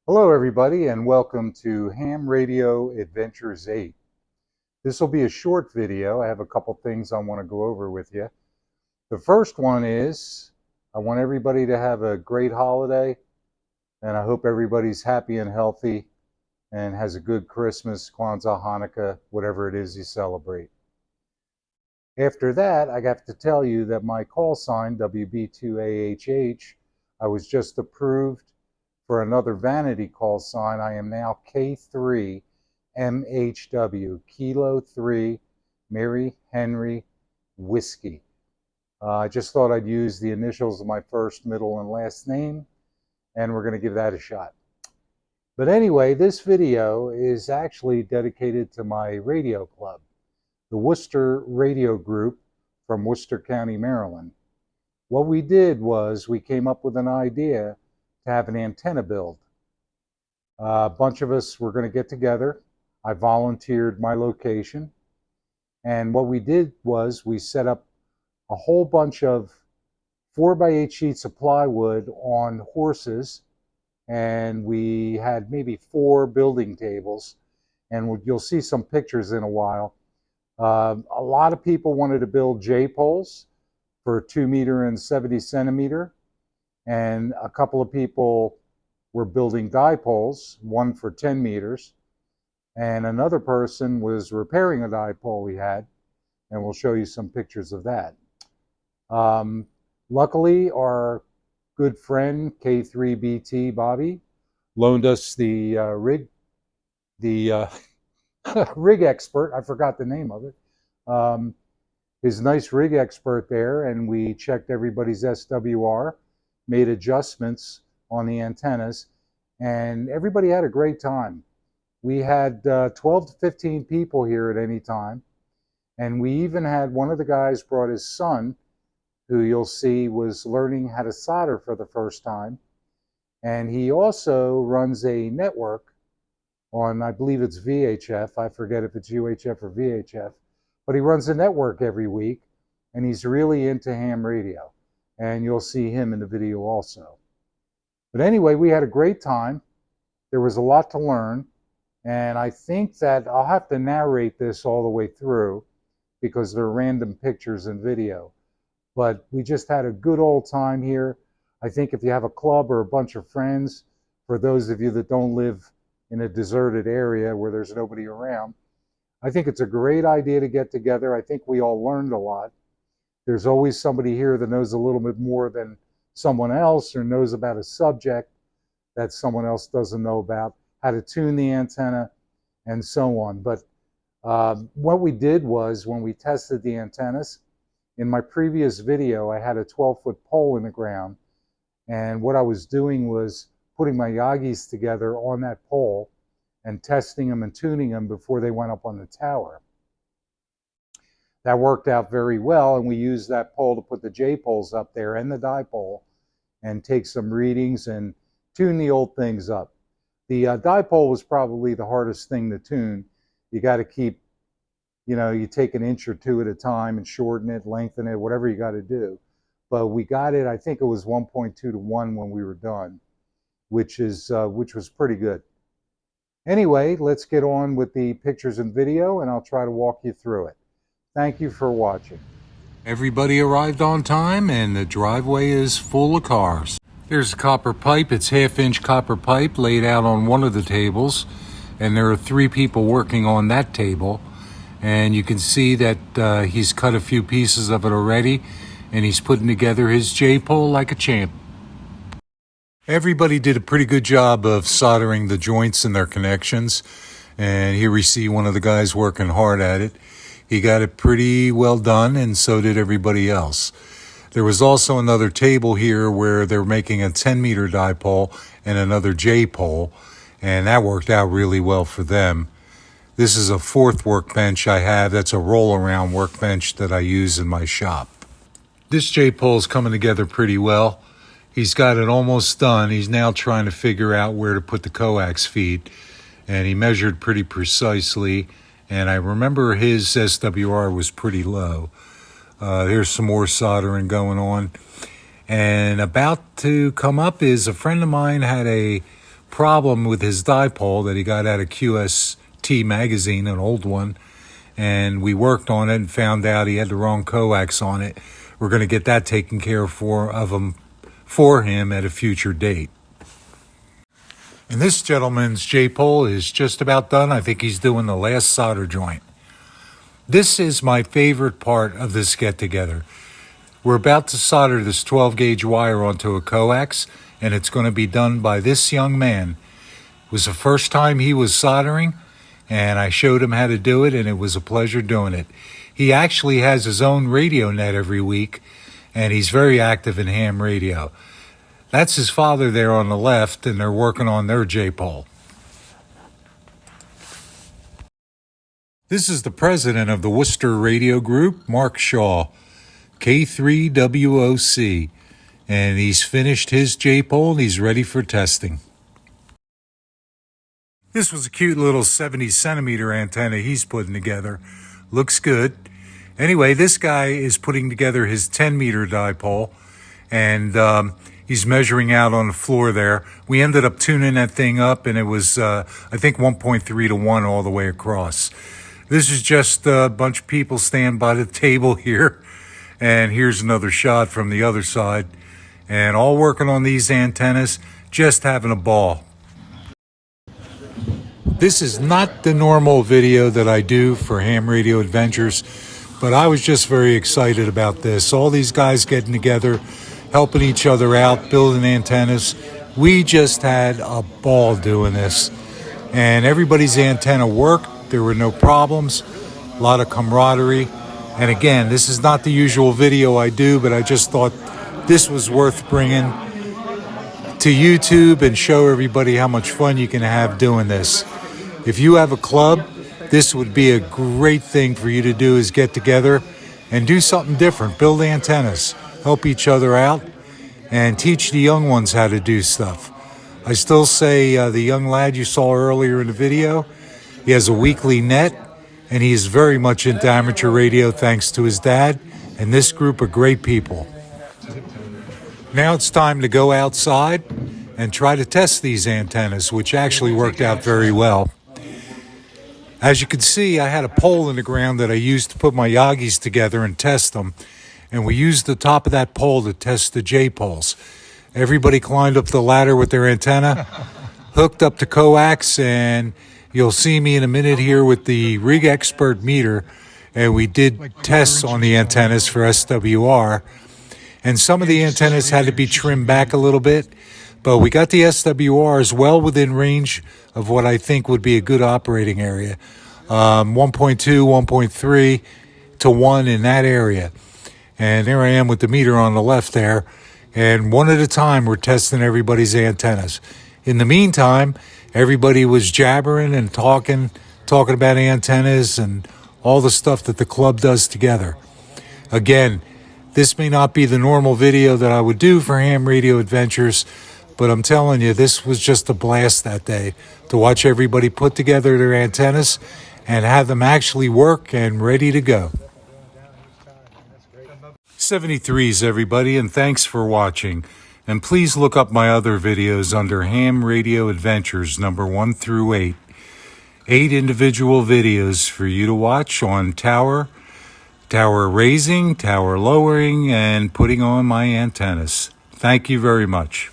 Hello, everybody, and welcome to Ham Radio Adventures 8. This will be a short video. I have a couple things I want to go over with you. The first one is I want everybody to have a great holiday, and I hope everybody's happy and healthy and has a good Christmas, Kwanzaa, Hanukkah, whatever it is you celebrate. After that, I have to tell you that my call sign, WB2AHH, I was just approved for another vanity call sign. I am now K3MHW, Kilo 3 Mary Henry Whiskey. I just thought I'd use the initials of my first, middle, and last name, and we're going to give that a shot. But anyway, this video is actually dedicated to my radio club, the Worcester Radio Group from Worcester County, Maryland. What we did was we came up with an idea to have an antenna build. A bunch of us were going to get together. I volunteered my location. And what we did was we set up a whole bunch of 4x8 sheets of plywood on horses. And we had maybe 4 building tables. And you'll see some pictures in a while. A lot of people wanted to build J-poles for 2 meter and 70 centimeter. And a couple of people were building dipoles, one for 10 meters. And another person was repairing a dipole we had, and we'll show you some pictures of that. Luckily, our good friend K3BT Bobby loaned us the rig expert. I forgot the name of it. His nice rig expert there, and we checked everybody's SWR, made adjustments on the antennas, and everybody had a great time. We had 12 to 15 people here at any time, and we even had one of the guys brought his son, who you'll see was learning how to solder for the first time, and he also runs a network on, I believe it's VHF, I forget if it's UHF or VHF, but he runs a network every week, and he's really into ham radio. And you'll see him in the video also. But anyway, we had a great time. There was a lot to learn. And I think that I'll have to narrate this all the way through because they're random pictures and video. But we just had a good old time here. I think if you have a club or a bunch of friends, for those of you that don't live in a deserted area where there's nobody around, I think it's a great idea to get together. I think we all learned a lot. There's always somebody here that knows a little bit more than someone else or knows about a subject that someone else doesn't know about, how to tune the antenna, and so on. But what we did was when we tested the antennas, in my previous video, I had a 12-foot pole in the ground. And what I was doing was putting my Yagis together on that pole and testing them and tuning them before they went up on the tower. That worked out very well, and we used that pole to put the J-poles up there and the dipole and take some readings and tune the old things up. The dipole was probably the hardest thing to tune. You got to keep, you take an inch or two at a time and shorten it, lengthen it, whatever you got to do. But we got it, I think it was 1.2 to 1 when we were done, which was pretty good. Anyway, let's get on with the pictures and video, and I'll try to walk you through it. Thank you for watching. Everybody arrived on time, and the driveway is full of cars. There's a copper pipe. It's half-inch copper pipe laid out on one of the tables, and there are 3 people working on that table. And you can see that he's cut a few pieces of it already, and he's putting together his J-pole like a champ. Everybody did a pretty good job of soldering the joints and their connections, and here we see one of the guys working hard at it. He got it pretty well done, and so did everybody else. There was also another table here where they're making a 10-meter dipole and another J-pole, and that worked out really well for them. This is a 4th workbench I have. That's a roll-around workbench that I use in my shop. This J-pole is coming together pretty well. He's got it almost done. He's now trying to figure out where to put the coax feet, and he measured pretty precisely. And I remember his SWR was pretty low. Here's some more soldering going on. And about to come up is a friend of mine had a problem with his dipole that he got out of QST magazine, an old one, and we worked on it and found out he had the wrong coax on it. We're going to get that taken care of for him at a future date. And this gentleman's J-Pole is just about done. I think he's doing the last solder joint. This is my favorite part of this get-together. We're about to solder this 12-gauge wire onto a coax, and it's going to be done by this young man. It was the first time he was soldering, and I showed him how to do it, and it was a pleasure doing it. He actually has his own radio net every week, and he's very active in ham radio. That's his father there on the left, and they're working on their J-Pole. This is the president of the Worcester Radio Group, Mark Shaw, K3WOC, and he's finished his J-Pole and he's ready for testing. This was a cute little 70 centimeter antenna he's putting together. Looks good. Anyway, this guy is putting together his 10 meter dipole, and he's measuring out on the floor there. We ended up tuning that thing up, and it was, I think, 1.3 to 1 all the way across. This is just a bunch of people stand by the table here, and here's another shot from the other side, and all working on these antennas, just having a ball. This is not the normal video that I do for Ham Radio Adventures, but I was just very excited about this. All these guys getting together, helping each other out, building antennas. We just had a ball doing this, and everybody's antenna worked. There were no problems, a lot of camaraderie. And again, this is not the usual video I do, but I just thought this was worth bringing to YouTube and show everybody how much fun you can have doing this. If you have a club, this would be a great thing for you to do, is get together and do something different. Build antennas, help each other out, and teach the young ones how to do stuff. I still say the young lad you saw earlier in the video, he has a weekly net, and he is very much into amateur radio thanks to his dad and this group of great people. Now it's time to go outside and try to test these antennas, which actually worked out very well. As you can see, I had a pole in the ground that I used to put my Yagis together and test them, and we used the top of that pole to test the J-poles. Everybody climbed up the ladder with their antenna, hooked up to coax, and you'll see me in a minute here with the Rig Expert meter, and we did tests on the antennas for SWR, and some of the antennas had to be trimmed back a little bit, but we got the SWRs well within range of what I think would be a good operating area, 1.2, 1.3 to 1 in that area. And there I am with the meter on the left there, and one at a time we're testing everybody's antennas. In the meantime, everybody was jabbering and talking about antennas and all the stuff that the club does together. Again, this may not be the normal video that I would do for Ham Radio Adventures, but I'm telling you, this was just a blast that day to watch everybody put together their antennas and have them actually work and ready to go. 73s, everybody, and thanks for watching. And please look up my other videos under Ham Radio Adventures number 1 through 8. 8 individual videos for you to watch on tower raising, tower lowering, and putting on my antennas. Thank you very much.